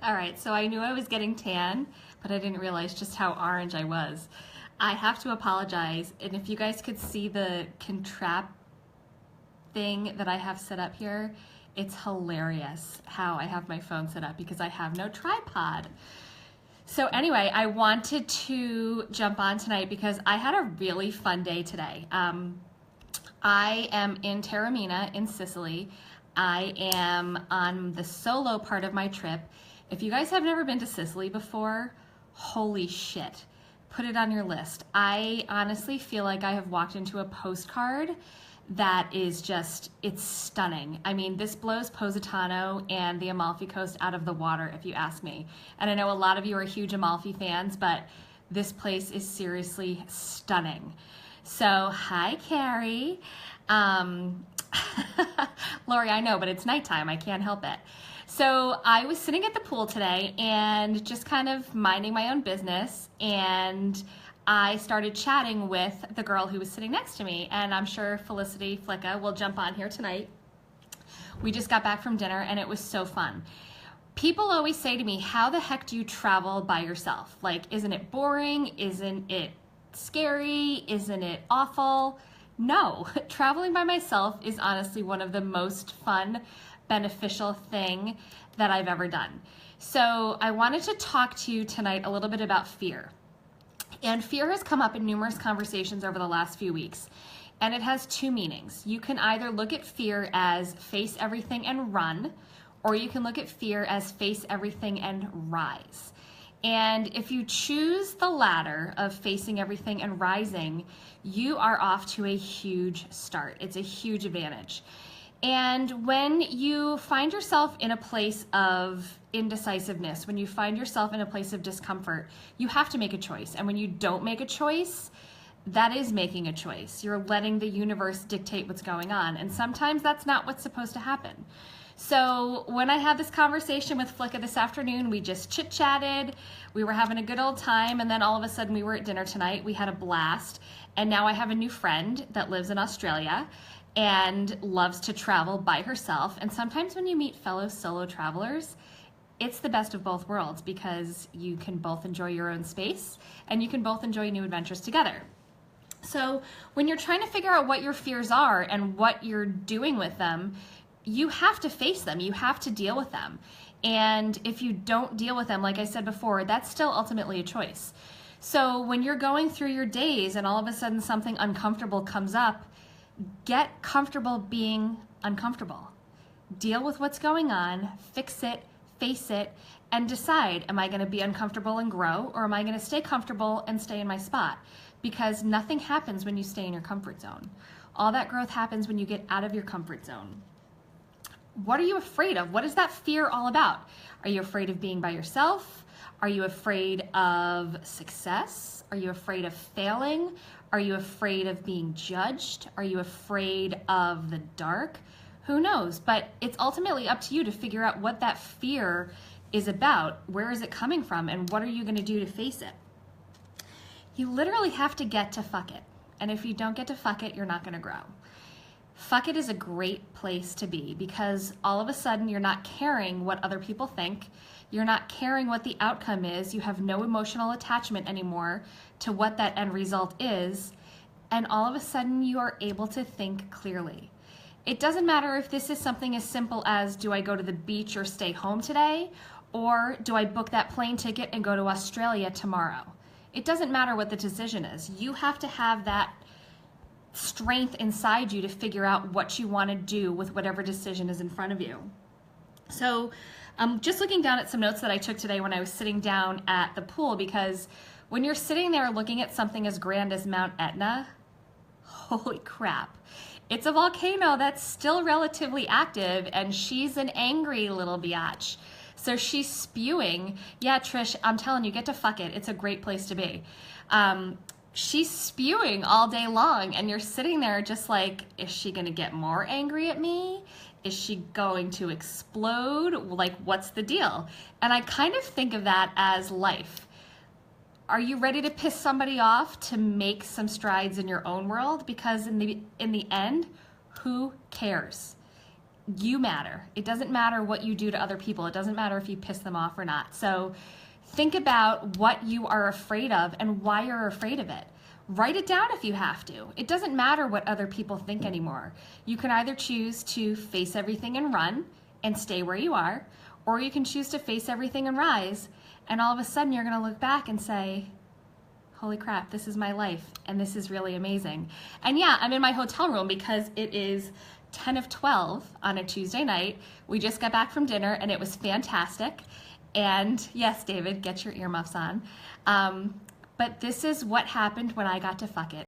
All right, so I knew I was getting tan, but I didn't realize just how orange I was. I have to apologize, and if you guys could see the contrap thing that I have set up here, it's hilarious how I have my phone set up because I have no tripod. So anyway, I wanted to jump on tonight because I had a really fun day today. I am in Taormina in Sicily. I am on the solo part of my trip. If you guys have never been to Sicily before, holy shit, put it on your list. I honestly feel like I have walked into a postcard that is just, it's stunning. I mean, this blows Positano and the Amalfi Coast out of the water, if you ask me. And I know a lot of you are huge Amalfi fans, but this place is seriously stunning. So, hi, Carrie. Lori, I know, but it's nighttime. I can't help it. So I was sitting at the pool today and just kind of minding my own business, and I started chatting with the girl who was sitting next to me, and I'm sure Felicity Flicka will jump on here tonight. We just got back from dinner and it was so fun. People always say to me, how the heck do you travel by yourself? Like, isn't it boring? Isn't it scary? Isn't it awful? No, traveling by myself is honestly one of the most fun, beneficial thing that I've ever done. So I wanted to talk to you tonight a little bit about fear. And fear has come up in numerous conversations over the last few weeks. And it has two meanings. You can either look at fear as face everything and run, or you can look at fear as face everything and rise. And if you choose the latter of facing everything and rising, you are off to a huge start. It's a huge advantage. And when you find yourself in a place of indecisiveness, when you find yourself in a place of discomfort, you have to make a choice. And when you don't make a choice, that is making a choice. You're letting the universe dictate what's going on. And sometimes that's not what's supposed to happen. So when I had this conversation with Flicka this afternoon, we just chit-chatted, we were having a good old time, and then all of a sudden we were at dinner tonight, we had a blast, and now I have a new friend that lives in Australia and loves to travel by herself. And sometimes when you meet fellow solo travelers, it's the best of both worlds because you can both enjoy your own space and you can both enjoy new adventures together. So when you're trying to figure out what your fears are and what you're doing with them, you have to face them. You have to deal with them. And if you don't deal with them, like I said before, that's still ultimately a choice. So when you're going through your days and all of a sudden something uncomfortable comes up, get comfortable being uncomfortable. Deal with what's going on, fix it, face it, and decide, am I going to be uncomfortable and grow, or am I going to stay comfortable and stay in my spot? Because nothing happens when you stay in your comfort zone. All that growth happens when you get out of your comfort zone. What are you afraid of? What is that fear all about? Are you afraid of being by yourself? Are you afraid of success? Are you afraid of failing? Are you afraid of being judged? Are you afraid of the dark? Who knows? But it's ultimately up to you to figure out what that fear is about. Where is it coming from? And what are you going to do to face it? You literally have to get to fuck it. And if you don't get to fuck it, you're not going to grow. Fuck it is a great place to be because all of a sudden you're not caring what other people think. You're not caring what the outcome is. You have no emotional attachment anymore to what that end result is. And all of a sudden you are able to think clearly. It doesn't matter if this is something as simple as, do I go to the beach or stay home today? Or do I book that plane ticket and go to Australia tomorrow? It doesn't matter what the decision is. You have to have that strength inside you to figure out what you want to do with whatever decision is in front of you. So just looking down at some notes that I took today when I was sitting down at the pool, because when you're sitting there looking at something as grand as Mount Etna, holy crap, it's a volcano that's still relatively active, and she's an angry little biatch. So she's spewing. Yeah, Trish, I'm telling you, get to fuck it. It's a great place to be. She's spewing all day long, and you're sitting there just like, is she gonna get more angry at me? Is she going to explode? Like, what's the deal? And I kind of think of that as life. Are you ready to piss somebody off to make some strides in your own world? Because in the end, who cares? You matter. It doesn't matter what you do to other people. It doesn't matter if you piss them off or not. So think about what you are afraid of and why you're afraid of it. Write it down if you have to. It doesn't matter what other people think anymore. You can either choose to face everything and run and stay where you are, or you can choose to face everything and rise, and all of a sudden you're going to look back and say, holy crap, this is my life, and this is really amazing. And yeah, I'm in my hotel room because it is 10 of 12 on a Tuesday night. We just got back from dinner, and it was fantastic. And yes, David, get your earmuffs on. But this is what happened when I got to fuck it.